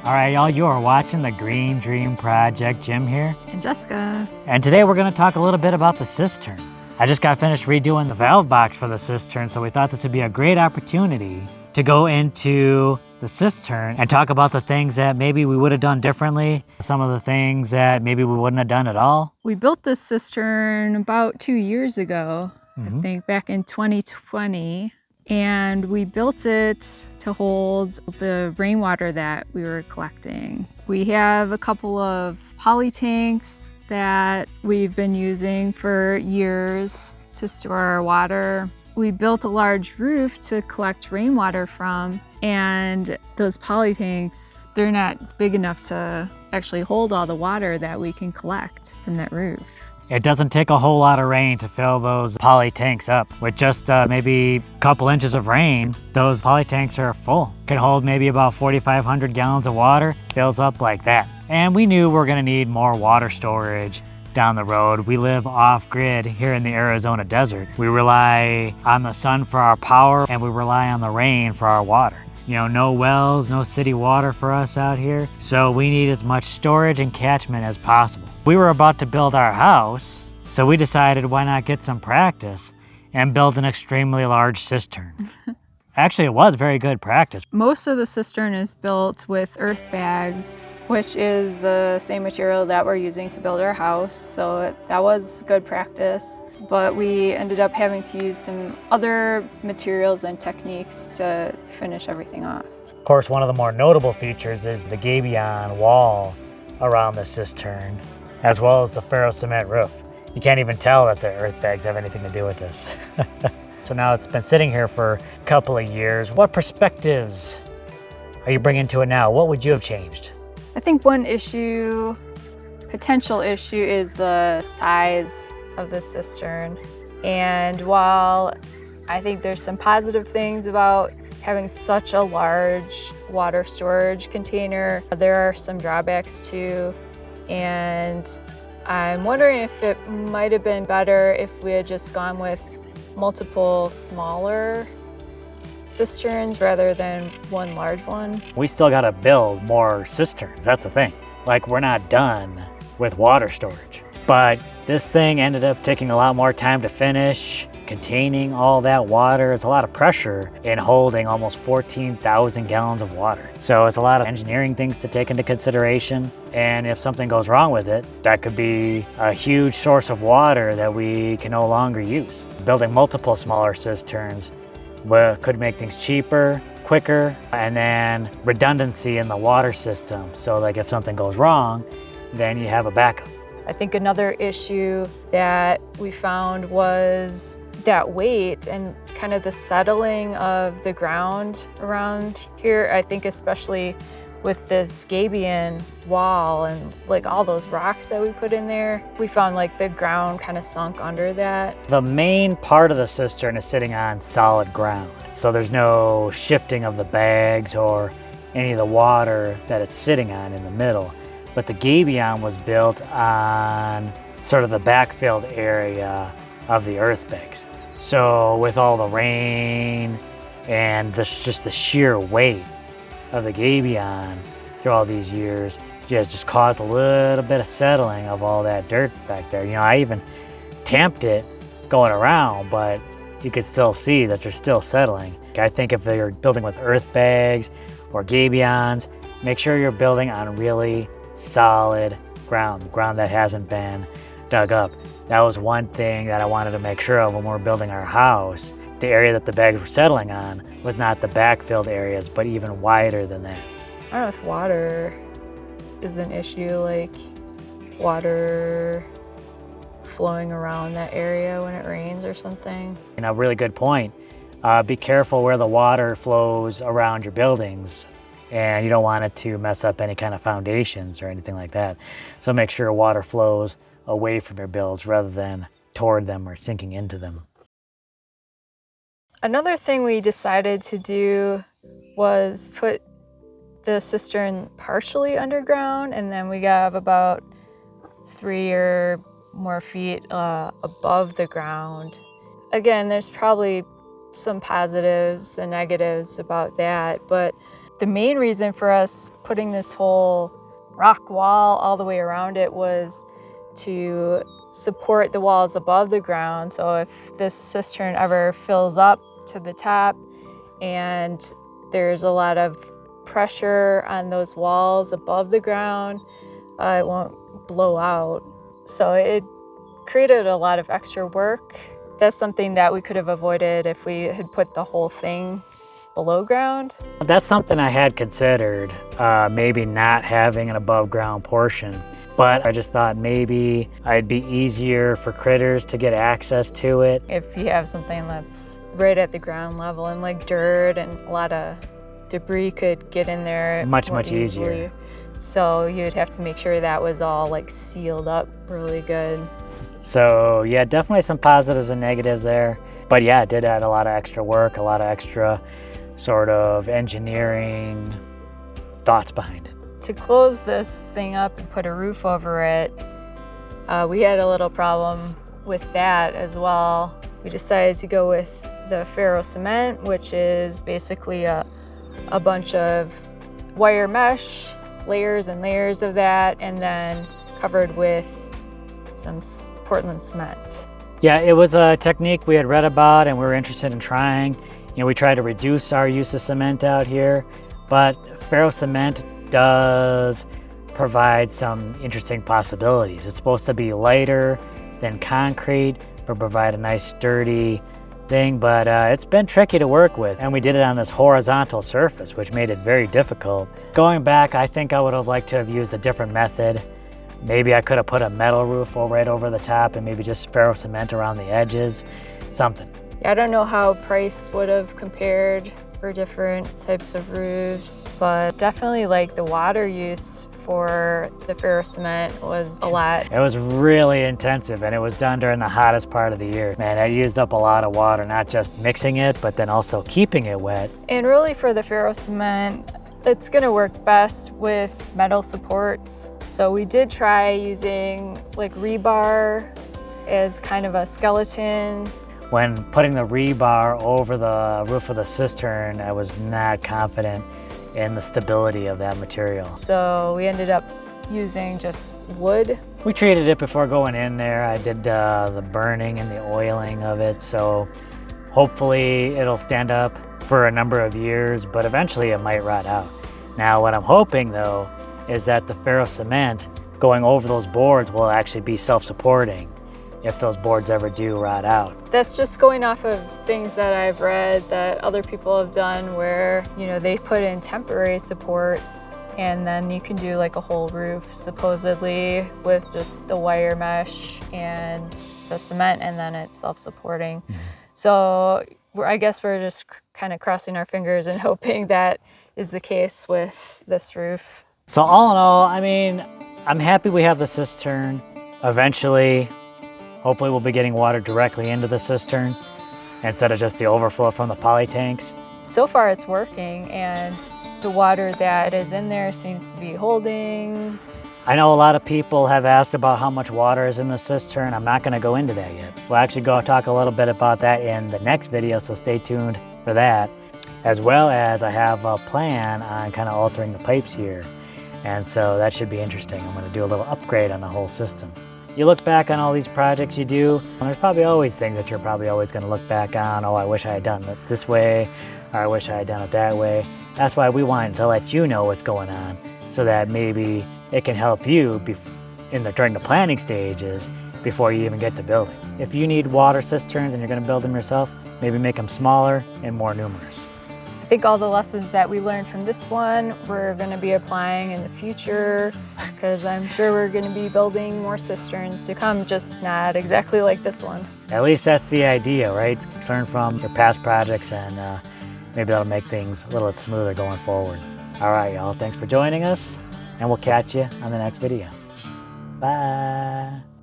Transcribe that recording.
All right, y'all, you are watching the Green Dream Project. Jim here. And Jessica. And today we're going to talk a little bit about the cistern. I just got finished redoing the valve box for the cistern, so we thought this would be a great opportunity to go into the cistern and talk about the things that maybe we would have done differently, some of the things that maybe we wouldn't have done at all. We built this cistern about 2 years ago, I think back in 2020. And we built it to hold the rainwater that we were collecting. We have a couple of poly tanks that we've been using for years to store our water. We built a large roof to collect rainwater from, and those poly tanks, they're not big enough to actually hold all the water that we can collect from that roof. It doesn't take a whole lot of rain to fill those poly tanks up. With just maybe a couple inches of rain, those poly tanks are full. Can hold maybe about 4,500 gallons of water, fills up like that. And we knew we're gonna need more water storage down the road. We live off-grid here in the Arizona desert. We rely on the sun for our power, and we rely on the rain for our water. You know, no wells, no city water for us out here. So we need as much storage and catchment as possible. We were about to build our house, so we decided why not get some practice and build an extremely large cistern. Actually, it was very good practice. Most of the cistern is built with earth bags, which is the same material that we're using to build our house. So that was good practice. But we ended up having to use some other materials and techniques to finish everything off. Of course, one of the more notable features is the gabion wall around the cistern, as well as the ferro cement roof. You can't even tell that the earth bags have anything to do with this. So now it's been sitting here for a couple of years. What perspectives are you bringing to it now? What would you have changed? I think one potential issue is the size of the cistern. And while I think there's some positive things about having such a large water storage container, there are some drawbacks too. And I'm wondering if it might have been better if we had just gone with multiple smaller cisterns rather than one large one. We still got to build more cisterns. That's the thing. Like, we're not done with water storage. But this thing ended up taking a lot more time to finish, containing all that water. It's a lot of pressure in holding almost 14,000 gallons of water. So it's a lot of engineering things to take into consideration. And if something goes wrong with it, that could be a huge source of water that we can no longer use. Building multiple smaller cisterns could make things cheaper, quicker, and then redundancy in the water system. So like if something goes wrong, then you have a backup. I think another issue that we found was that weight and kind of the settling of the ground around here. I think especially with this gabion wall and like all those rocks that we put in there, we found like the ground kind of sunk under that. The main part of the cistern is sitting on solid ground. So there's no shifting of the bags or any of the water that it's sitting on in the middle. But the gabion was built on sort of the backfilled area of the earth bags. So with all the rain and just the sheer weight of the gabion through all these years, just caused a little bit of settling of all that dirt back there. You know, I even tamped it going around, but you could still see that they're still settling. I think if you're building with earth bags or gabions, make sure you're building on really solid ground that hasn't been dug up. That was one thing that I wanted to make sure of when we were building our house. The area that the bags were settling on was not the backfilled areas, but even wider than that. I don't know if water is an issue, like water flowing around that area when it rains or something. You know, really good point. Be careful where the water flows around your buildings, and you don't want it to mess up any kind of foundations or anything like that. So make sure water flows away from your builds rather than toward them or sinking into them. Another thing we decided to do was put the cistern partially underground, and then we have about 3 or more feet above the ground. Again, there's probably some positives and negatives about that, but The main reason for us putting this whole rock wall all the way around it was to support the walls above the ground. So if this cistern ever fills up to the top and there's a lot of pressure on those walls above the ground, it won't blow out. So it created a lot of extra work. That's something that we could have avoided if we had put the whole thing below ground. That's something I had considered, maybe not having an above ground portion, but I just thought maybe it'd be easier for critters to get access to it. If you have something that's right at the ground level and like dirt and a lot of debris could get in there Much easily. easier. So you'd have to make sure that was all like sealed up really good. So yeah, definitely some positives and negatives there. But yeah, it did add a lot of extra work, a lot of extra sort of engineering thoughts behind it. To close this thing up and put a roof over it, we had a little problem with that as well. We decided to go with the ferro cement, which is basically a bunch of wire mesh, layers and layers of that, and then covered with some Portland cement. Yeah, it was a technique we had read about and we were interested in trying. You know, we tried to reduce our use of cement out here, but ferro cement does provide some interesting possibilities. It's supposed to be lighter than concrete, but provide a nice sturdy thing, but it's been tricky to work with, and we did it on this horizontal surface, which made it very difficult. Going back, I think I would have liked to have used a different method. Maybe I could have put a metal roof right over the top and maybe just ferro cement around the edges, something. I don't know how price would have compared for different types of roofs, but definitely like the water use for the ferro cement was a lot. It was really intensive, and it was done during the hottest part of the year. Man, it used up a lot of water, not just mixing it, but then also keeping it wet. And really for the ferro cement, it's gonna work best with metal supports. So we did try using like rebar as kind of a skeleton. When putting the rebar over the roof of the cistern, I was not confident in the stability of that material. So we ended up using just wood. We treated it before going in there. I did the burning and the oiling of it, so hopefully it'll stand up for a number of years, but eventually it might rot out. Now what I'm hoping though is that the ferro cement going over those boards will actually be self-supporting if those boards ever do rot out. That's just going off of things that I've read that other people have done where, you know, they put in temporary supports and then you can do like a whole roof supposedly with just the wire mesh and the cement, and then it's self-supporting. So I guess we're just kind of crossing our fingers and hoping that is the case with this roof. So all in all, I mean, I'm happy we have the cistern. Eventually, hopefully we'll be getting water directly into the cistern instead of just the overflow from the poly tanks. So far it's working, and the water that is in there seems to be holding. I know a lot of people have asked about how much water is in the cistern. I'm not going to go into that yet. We'll actually go talk a little bit about that in the next video, so stay tuned for that. As well as I have a plan on kind of altering the pipes here. And so that should be interesting. I'm going to do a little upgrade on the whole system. You look back on all these projects you do, and there's probably always things that you're probably always going to look back on. Oh, I wish I had done it this way, or I wish I had done it that way. That's why we wanted to let you know what's going on, so that maybe it can help you during the planning stages before you even get to building. If you need water cisterns and you're going to build them yourself, maybe make them smaller and more numerous. I think all the lessons that we learned from this one, we're going to be applying in the future, because I'm sure we're going to be building more cisterns to come, just not exactly like this one. At least that's the idea, right? Learn from your past projects, and maybe that'll make things a little bit smoother going forward. All right, y'all, thanks for joining us, and we'll catch you on the next video. Bye.